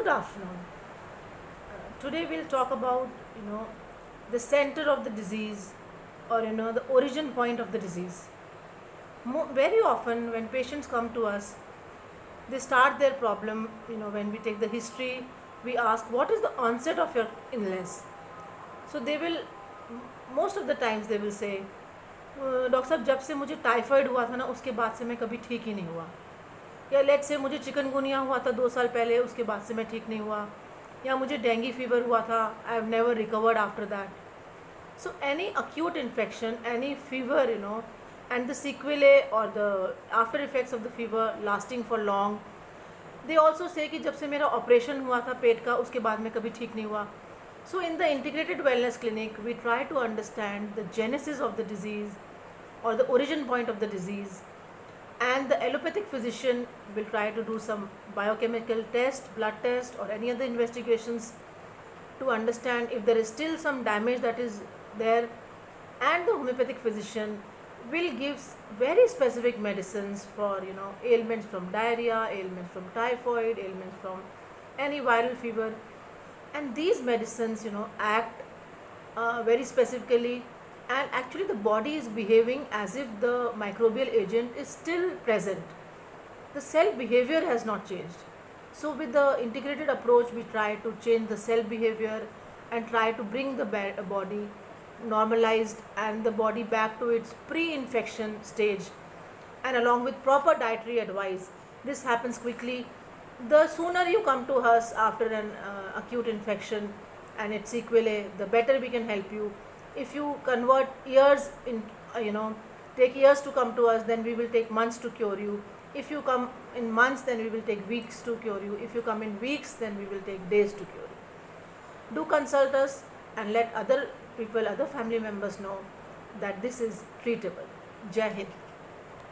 Good afternoon. Today we'll talk about the center of the disease, or the origin point of the disease. Very often when patients come to us, they start their problem. When we take the history, we ask what is the onset of your illness. So they will, most of the times they will say, doctor साहब जब से मुझे typhoid हुआ था ना उसके बाद से मैं कभी ठीक ही नहीं हुआ, या लेट से मुझे चिकनगुनिया हुआ था 2 साल पहले, उसके बाद से मैं ठीक नहीं हुआ, या मुझे डेंगू फीवर हुआ था, I have never recovered after that. So any acute infection, any fever, and the sequelae or the after effects of the fever lasting for long. They also say कि जब से मेरा ऑपरेशन हुआ था पेट का उसके बाद में कभी ठीक नहीं हुआ. So in the integrated wellness clinic, we try to understand the genesis of the disease or the origin point of the disease, and the allopathic physician will try to do some biochemical test, blood test, or any other investigations to understand if there is still some damage that is there, and the homeopathic physician will give very specific medicines for ailments from diarrhea, ailments from typhoid, ailments from any viral fever. And these medicines act very specifically, and actually the body is behaving as if the microbial agent is still present. The cell behavior has not changed. So with the integrated approach, we try to change the cell behavior and try to bring the body normalized and the body back to its pre-infection stage, and along with proper dietary advice. This happens quickly. The sooner you come to us after an acute infection and its sequelae, the better we can help you. If you convert years in, take years to come to us, then we will take months to cure you. If you come in months, then we will take weeks to cure you. If you come in weeks, then we will take days to cure you. Do consult us and let other people, other family members know that this is treatable. Jai Hind.